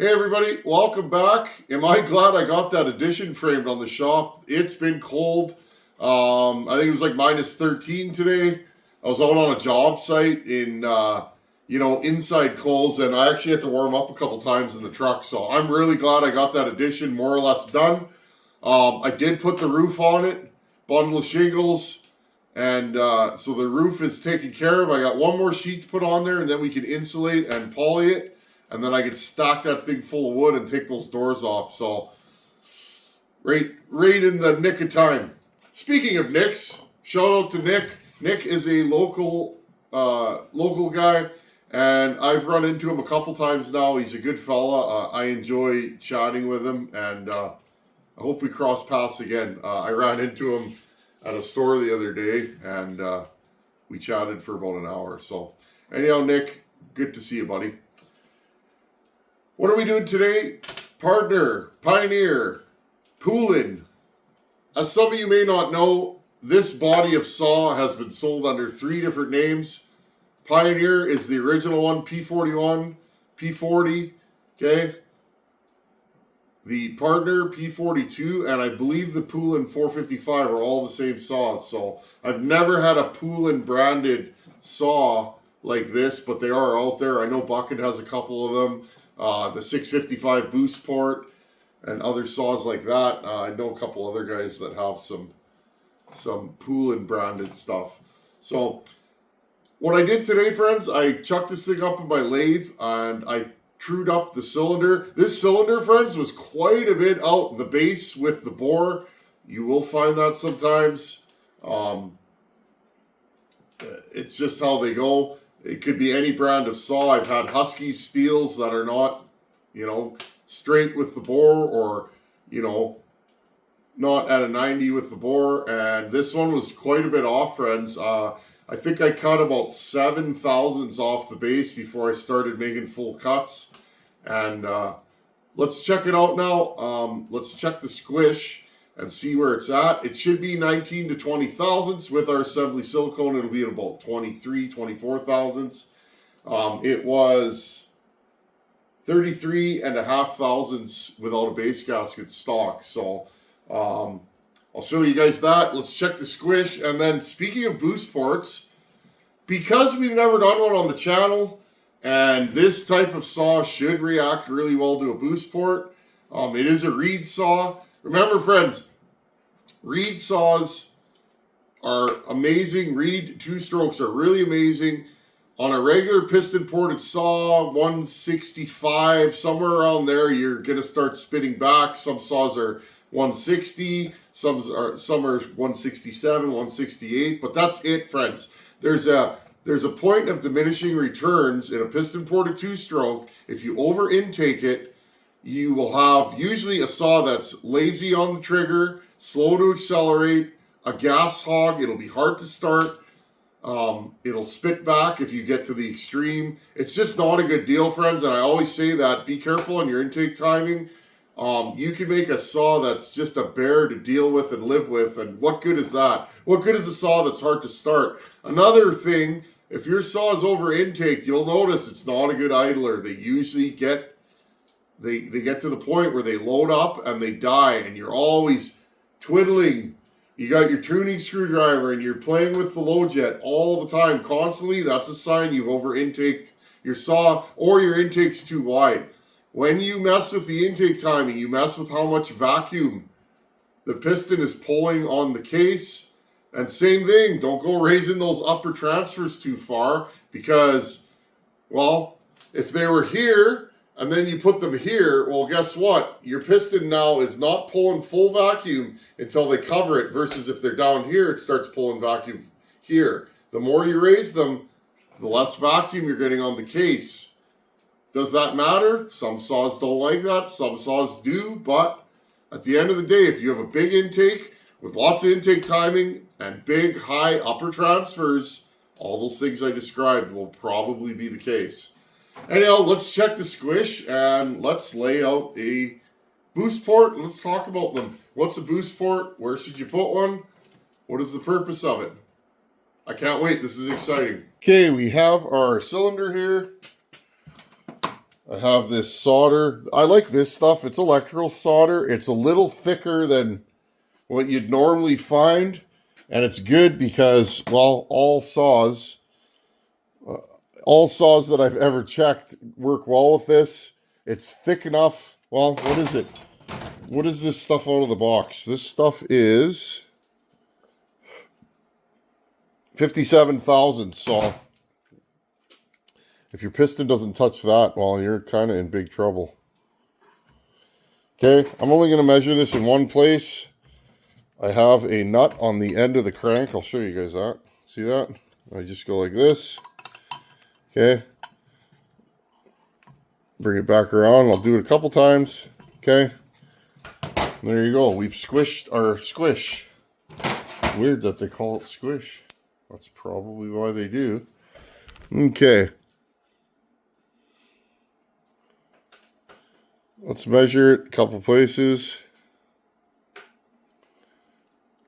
Hey everybody, welcome back. Am I glad I got that addition framed on the shop? It's been cold. I think it was like minus 13 today. I was out on a job site in, inside clothes, and I actually had to warm up a couple times in the truck. So I'm really glad I got that addition more or less done. I did put the roof on it, bundle of shingles, and so the roof is taken care of. I got one more sheet to put on there, and then we can insulate and poly it. And then I could stock that thing full of wood and take those doors off. So, right in the nick of time. Speaking of Nicks, shout out to Nick. Nick is a local guy, and I've run into him a couple times now. He's a good fella. I enjoy chatting with him, and I hope we cross paths again. I ran into him at a store the other day, and we chatted for about an hour. So, anyhow, Nick, good to see you, buddy. What are we doing today? Partner, Pioneer, Poolin. As some of you may not know, this body of saw has been sold under 3 different names. Pioneer is the original one, P41, P40, okay? The Partner, P42, and I believe the Poolin 455 are all the same saws. So I've never had a Poolin branded saw like this, but they are out there. I know Bucket has a couple of them. The 655 boost port and other saws like that. I know a couple other guys that have some Poolin branded stuff. So what I did today, friends, I chucked this thing up in my lathe and I trued up the cylinder. This cylinder, friends, was quite a bit out the base with the bore. You will find that sometimes. It's just how they go. It could be any brand of saw. I've had Husky steels that are not, straight with the bore or, not at a 90 with the bore. And this one was quite a bit off, friends. I think I cut about 7 thousandths off the base before I started making full cuts. And let's check it out now. Let's check the squish and see where it's at. It should be 19 to 20 thousandths. With our assembly silicone, it'll be at about 23, 24 thousandths. It was 33 and a half thousandths without a base gasket stock. So I'll show you guys that. Let's check the squish. And then speaking of boost ports, because we've never done one on the channel, and this type of saw should react really well to a boost port. It is a reed saw. Remember, friends, reed saws are amazing. Reed 2-strokes are really amazing. On a regular piston ported saw, 165, somewhere around there, you're going to start spitting back. Some saws are 160, some are 167, 168, but that's it, friends. There's a point of diminishing returns in a piston ported 2-stroke. If you over intake it, you will have usually a saw that's lazy on the trigger, slow to accelerate, a gas hog. It'll be hard to start. It'll spit back if you get to the extreme. It's just not a good deal, friends. And I always say that, be careful on your intake timing. You can make a saw that's just a bear to deal with and live with. And what good is that? What good is a saw that's hard to start? Another thing, if your saw is over intake, you'll notice it's not a good idler. They usually get They get to the point where they load up and they die, and you're always twiddling. You got your tuning screwdriver and you're playing with the low jet all the time, constantly. That's a sign you've over intaked your saw or your intake's too wide. When you mess with the intake timing, you mess with how much vacuum the piston is pulling on the case. And same thing, don't go raising those upper transfers too far because, well, if they were here, and then you put them here, well, guess what? Your piston now is not pulling full vacuum until they cover it, versus if they're down here, it starts pulling vacuum here. The more you raise them, the less vacuum you're getting on the case. Does that matter? Some saws don't like that. Some saws do. But at the end of the day, if you have a big intake with lots of intake timing and big, high upper transfers, all those things I described will probably be the case. Anyhow, let's check the squish and let's lay out a boost port. Let's talk about them. What's a boost port? Where should you put one? What is the purpose of it? I can't wait. This is exciting. Okay, we have our cylinder here. I have this solder. I like this stuff. It's electrical solder. It's a little thicker than what you'd normally find. And it's good because, well, all saws that I've ever checked work well with this. It's thick enough. Well, what is it? What is this stuff out of the box? This stuff is 57 thousandths. So if your piston doesn't touch that, well, you're kind of in big trouble. Okay, I'm only going to measure this in one place. I have a nut on the end of the crank. I'll show you guys that. See that? I just go like this. Okay. Bring it back around. I'll do it a couple times. Okay. There you go. We've squished our squish. Weird that they call it squish. That's probably why they do. Okay. Let's measure it a couple places.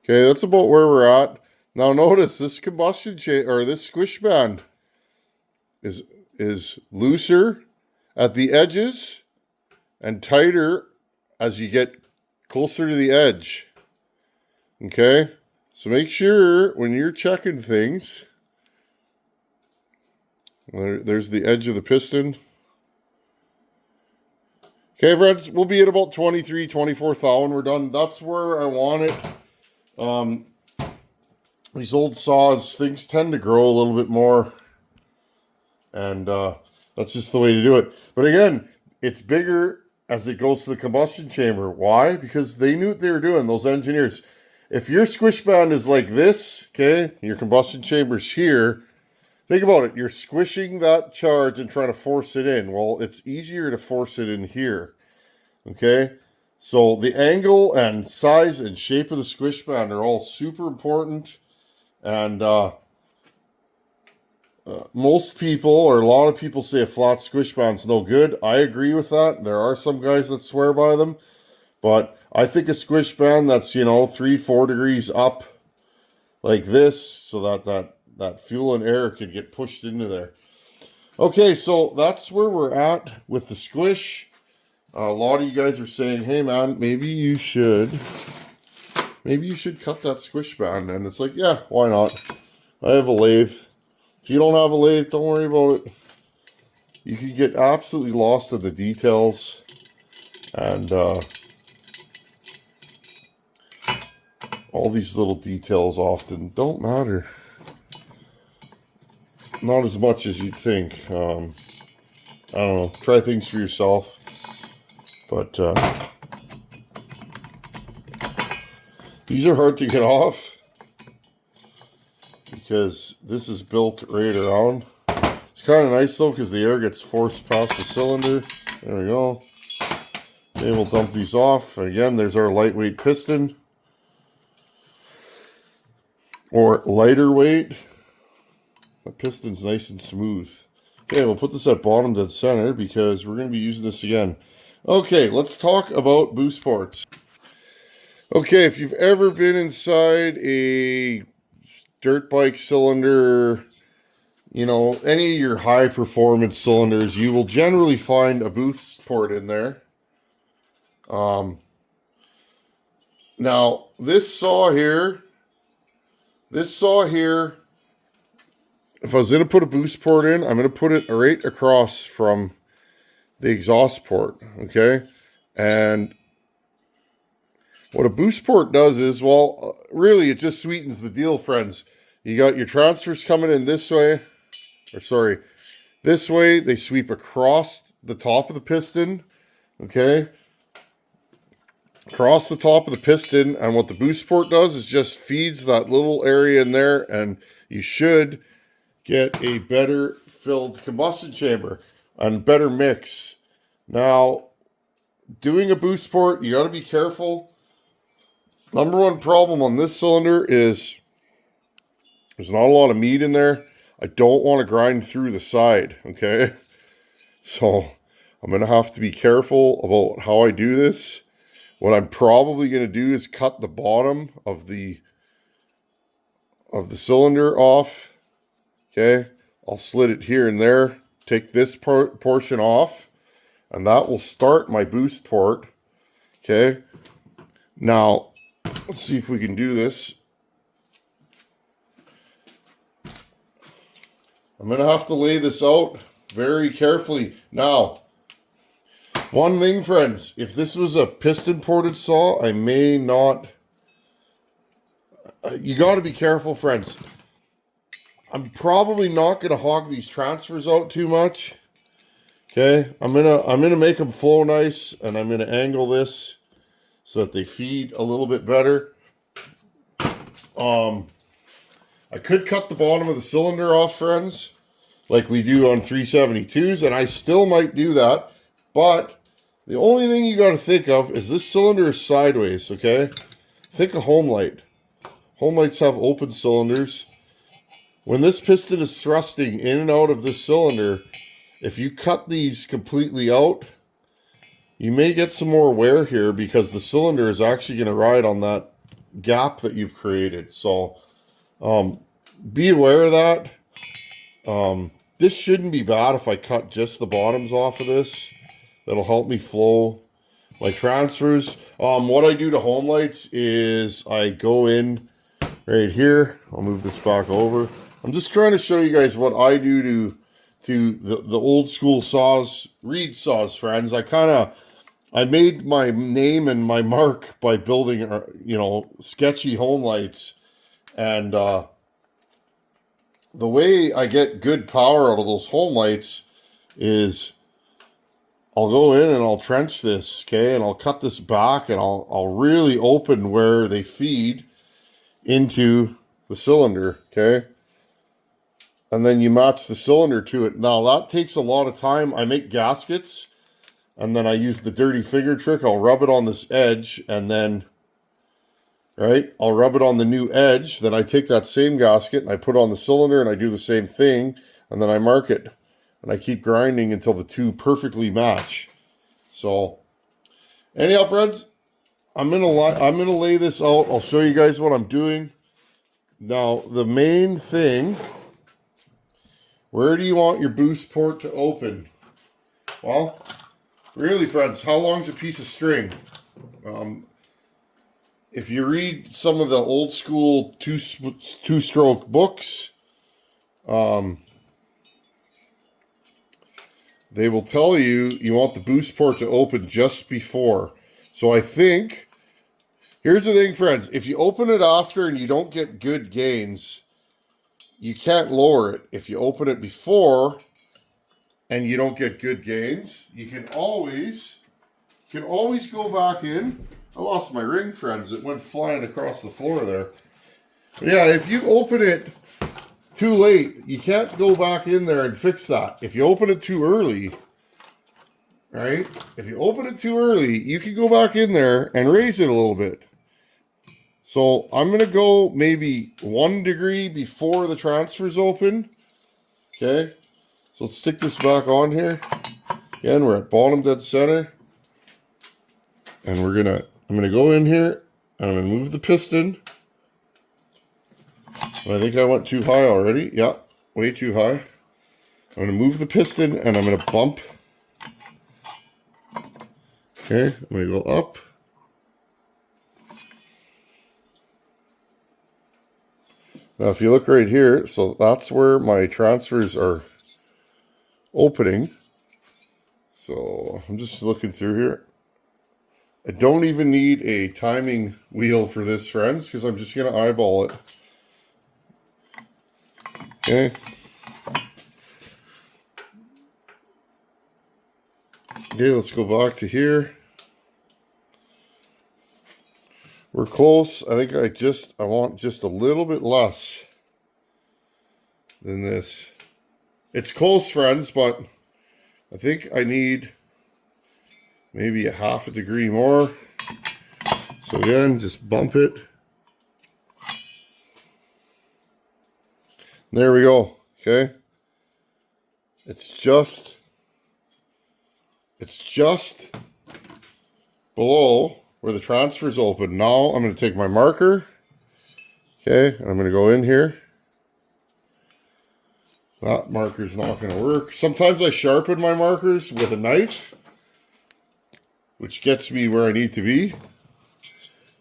Okay, that's about where we're at. Now notice this combustion chamber, or this squish band is looser at the edges and tighter as you get closer to the edge. Okay, so make sure when you're checking things, there's the edge of the piston. Okay, friends, we'll be at about 23, 24,000. We're done. That's where I want it. These old saws, things tend to grow a little bit more, and that's just the way to do it. But again, it's bigger as it goes to the combustion chamber. Why? Because they knew what they were doing, those engineers. If your squish band is like this, okay, your combustion chamber's here, think about it. You're squishing that charge and trying to force it in. Well, it's easier to force it in here, okay? So the angle and size and shape of the squish band are all super important. And most people, or a lot of people, say a flat squish band's no good. I agree with that. There are some guys that swear by them. But I think a squish band that's, 3-4 degrees up like this, so that fuel and air could get pushed into there. Okay, so that's where we're at with the squish. A lot of you guys are saying, hey man, maybe you should cut that squish band. And it's like, yeah, why not? I have a lathe. If you don't have a lathe, don't worry about it. You can get absolutely lost in the details. And all these little details often don't matter. Not as much as you'd think. I don't know. Try things for yourself. But these are hard to get off because this is built right around. It's kind of nice though because the air gets forced past the cylinder. There we go. Okay, we'll dump these off. Again, there's our lightweight piston. Or lighter weight. The piston's nice and smooth. Okay, we'll put this at bottom dead center because we're going to be using this again. Okay, let's talk about boost ports. Okay, if you've ever been inside a dirt bike cylinder, any of your high performance cylinders, you will generally find a boost port in there. Now, this saw here, if I was going to put a boost port in, I'm going to put it right across from the exhaust port, okay? And what a boost port does is, well, really, it just sweetens the deal, friends. You got your transfers coming in this way, this way. They sweep across the top of the piston, okay? Across the top of the piston, and what the boost port does is just feeds that little area in there, and you should get a better filled combustion chamber and better mix. Now, doing a boost port, you got to be careful. Number one problem on this cylinder is there's not a lot of meat in there. I don't want to grind through the side, okay? So I'm going to have to be careful about how I do this. What I'm probably going to do is cut the bottom of the cylinder off, okay? I'll slit it here and there, take this portion off, and that will start my boost port. Okay, now let's see if we can do this. I'm gonna have to lay this out very carefully. Now, one thing, friends, if this was a piston ported saw, I may not. You got to be careful, friends. I'm probably not gonna hog these transfers out too much. Okay, I'm gonna make them flow nice, and I'm gonna angle this so that they feed a little bit better. I could cut the bottom of the cylinder off, friends, like we do on 372s, and I still might do that. But the only thing you got to think of is this cylinder is sideways. Okay, think of home light. Home lights have open cylinders. When this piston is thrusting in and out of this cylinder, if you cut these completely out, you may get some more wear here because the cylinder is actually going to ride on that gap that you've created. So be aware of that. This shouldn't be bad if I cut just the bottoms off of this. That'll help me flow my transfers. What I do to home lights is I go in right here. I'll move this back over. I'm just trying to show you guys what I do to the old school saws, reed saws, friends. I made my name and my mark by building, sketchy home lights. And the way I get good power out of those home lights is I'll go in and I'll trench this, okay? And I'll cut this back and I'll really open where they feed into the cylinder, okay? And then you match the cylinder to it. Now, that takes a lot of time. I make gaskets, and then I use the dirty finger trick. I'll rub it on this edge, and then, right, I'll rub it on the new edge. Then I take that same gasket, and I put on the cylinder, and I do the same thing, and then I mark it. And I keep grinding until the two perfectly match. So, anyhow, friends, I'm gonna lay this out. I'll show you guys what I'm doing. Now, the main thing, where do you want your boost port to open? Well, really, friends, how long's a piece of string? If you read some of the old school two-stroke books, they will tell you want the boost port to open just before. So I think, here's the thing, friends. If you open it after and you don't get good gains, you can't lower it. If you open it before and you don't get good gains, you can always go back in. I lost my ring, friends. It went flying across the floor there. But yeah, if you open it too late, you can't go back in there and fix that. If you open it too early, right? If you open it too early, you can go back in there and raise it a little bit. So I'm going to go maybe 1 degree before the transfers open. Okay. So let's stick this back on here. Again, we're at bottom dead center. And I'm going to go in here and I'm going to move the piston. I think I went too high already. Yeah, way too high. I'm going to move the piston and I'm going to bump. Okay, I'm going to go up. Now, if you look right here, so that's where my transfers are opening. So I'm just looking through here. I don't even need a timing wheel for this, friends, because I'm just going to eyeball it. Okay. Okay, let's go back to here. We're close. I think I want just a little bit less than this. It's close, friends, but I think I need maybe a half a degree more. So again, just bump it. There we go. Okay. It's just below where the transfer's open. Now I'm going to take my marker. Okay. And I'm going to go in here. That marker's not going to work. Sometimes I sharpen my markers with a knife. which gets me where I need to be.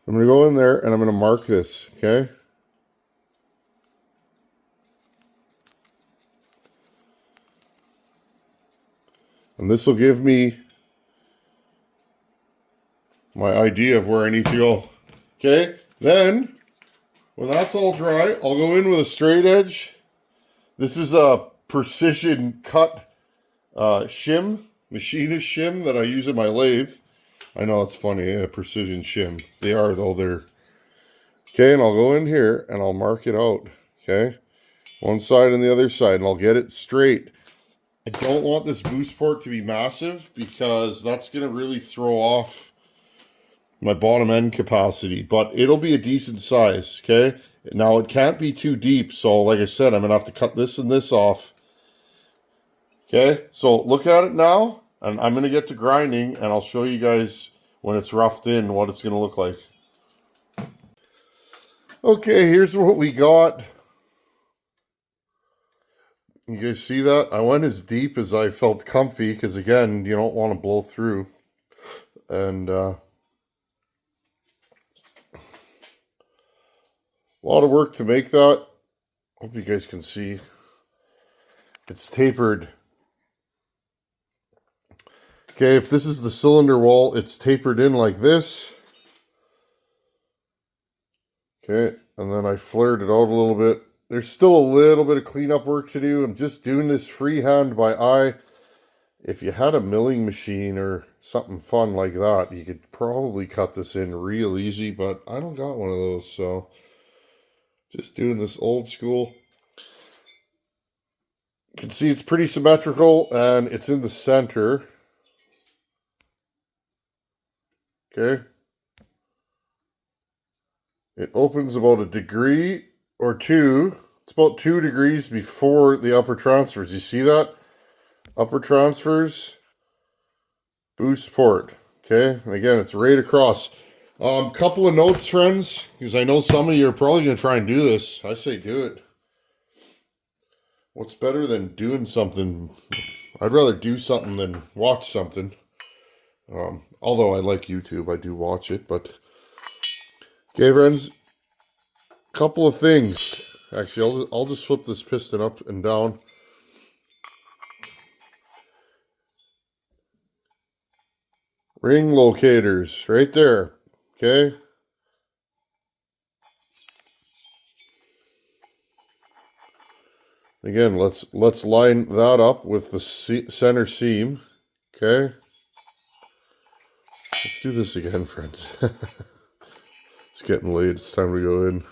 I'm going to go in there and I'm going to mark this, okay? And this will give me my idea of where I need to go. Okay, then when that's all dry, I'll go in with a straight edge. This is a precision cut shim, machinist shim that I use in my lathe. I know it's funny, a precision shim. They are though, they're... Okay, and I'll go in here and I'll mark it out, okay? One side and the other side, and I'll get it straight. I don't want this boost port to be massive because that's going to really throw off my bottom end capacity, but it'll be a decent size, okay? Now, it can't be too deep, so like I said, I'm going to have to cut this and this off. Okay, so look at it now, and I'm going to get to grinding, and I'll show you guys when it's roughed in what it's going to look like. Okay, here's what we got. You guys see that? I went as deep as I felt comfy because, again, you don't want to blow through. And a lot of work to make that. Hope you guys can see. It's tapered. Okay, if this is the cylinder wall, it's tapered in like this. Okay, and then I flared it out a little bit. There's still a little bit of cleanup work to do. I'm just doing this freehand by eye. If you had a milling machine or something fun like that, you could probably cut this in real easy, but I don't got one of those, so just doing this old school. You can see it's pretty symmetrical and it's in the center. Okay. It opens about a degree or two. It's about 2 degrees before the upper transfers. You see that? Upper transfers, boost port. Okay, and again, it's right across. Couple of notes, friends, because I know some of you are probably going to try and do this. I say do it. What's better than doing something? I'd rather do something than watch something. Although I like YouTube, I do watch it, but... Okay, friends, couple of things. Actually, I'll just flip this piston up and down. Ring locators, right there, okay? Again, let's line that up with the center seam, okay? Let's do this again, friends. It's getting late, it's time to go in.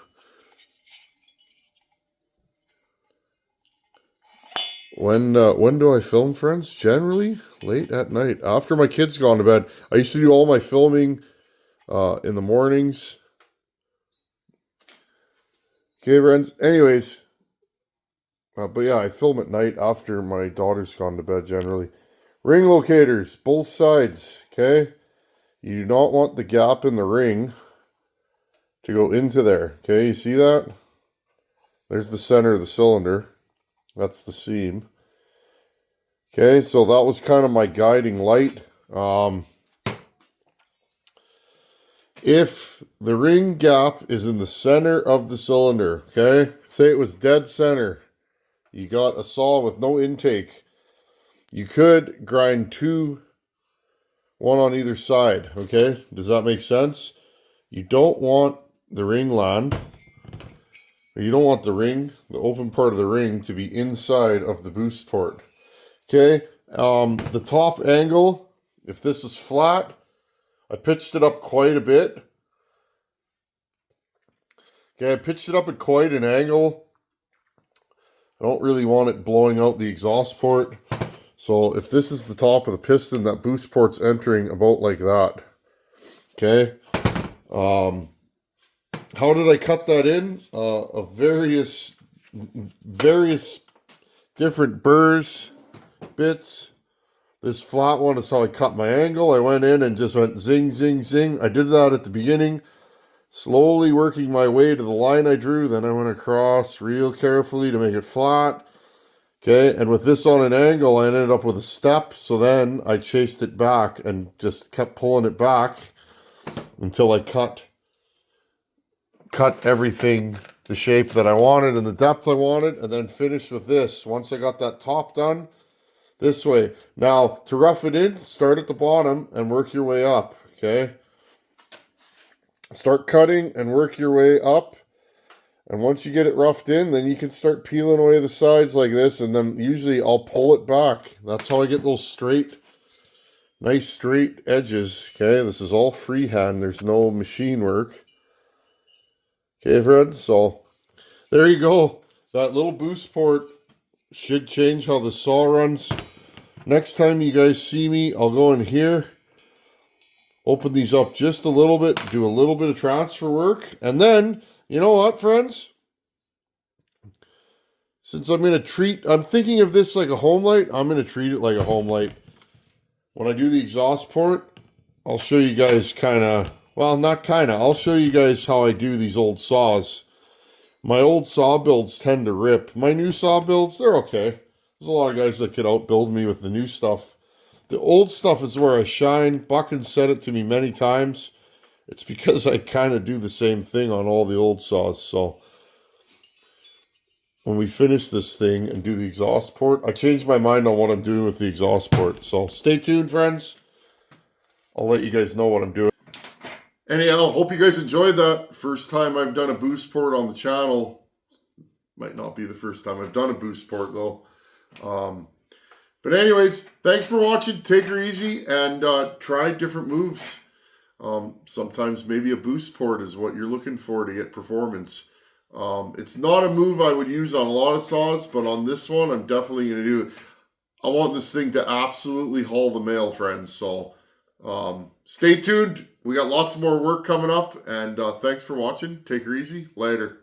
When do I film, friends? Generally, late at night. After my kids gone to bed. I used to do all my filming in the mornings. Okay, friends. Anyways. But yeah, I film at night after my daughter's gone to bed, generally. Ring locators, both sides, okay? You do not want the gap in the ring to go into there, okay? You see that? There's the center of the cylinder. That's the seam. Okay, so that was kind of my guiding light. If the ring gap is in the center of the cylinder, okay, say it was dead center, you got a saw with no intake, you could grind two, one on either side, okay? Does that make sense? You don't want the ring land, or you don't want the ring, the open part of the ring, to be inside of the boost port. Okay, the top angle, if this is flat, I pitched it up quite a bit. Okay, I pitched it up at quite an angle. I don't really want it blowing out the exhaust port. So if this is the top of the piston, that boost port's entering about like that. Okay. How did I cut that in? Of various different burrs, bits. This flat one is how I cut my angle. I went in and just went zing, zing, zing. I did that at the beginning, slowly working my way to the line I drew. Then I went across real carefully to make it flat. Okay, and with this on an angle, I ended up with a step. So then I chased it back and just kept pulling it back until I cut everything the shape that I wanted and the depth I wanted, and then finished with this. Once I got that top done, this way. Now, to rough it in, start at the bottom and work your way up, okay? Start cutting and work your way up. And once you get it roughed in, then you can start peeling away the sides like this, and then usually I'll pull it back. That's how I get those straight, nice straight edges, okay? This is all freehand. There's no machine work. Okay, friends, so there you go. That little boost port should change how the saw runs. Next time you guys see me, I'll go in here, open these up just a little bit, do a little bit of transfer work, and then, you know what, friends? Since I'm thinking of this like a home light, I'm going to treat it like a home light. When I do the exhaust port, I'll show you guys I'll show you guys how I do these old saws. My old saw builds tend to rip. My new saw builds, they're okay. There's a lot of guys that could outbuild me with the new stuff. The old stuff is where I shine. Buchan said it to me many times. It's because I kind of do the same thing on all the old saws. So when we finish this thing and do the exhaust port, I changed my mind on what I'm doing with the exhaust port. So stay tuned, friends. I'll let you guys know what I'm doing. Anyhow, hope you guys enjoyed that. First time I've done a boost port on the channel. Might not be the first time I've done a boost port though. But anyways, thanks for watching. Take her easy and try different moves. Sometimes maybe a boost port is what you're looking for to get performance. It's not a move I would use on a lot of saws, but on this one, I'm definitely going to do it. I want this thing to absolutely haul the mail, friends. So stay tuned. We got lots more work coming up, and thanks for watching. Take her easy. Later.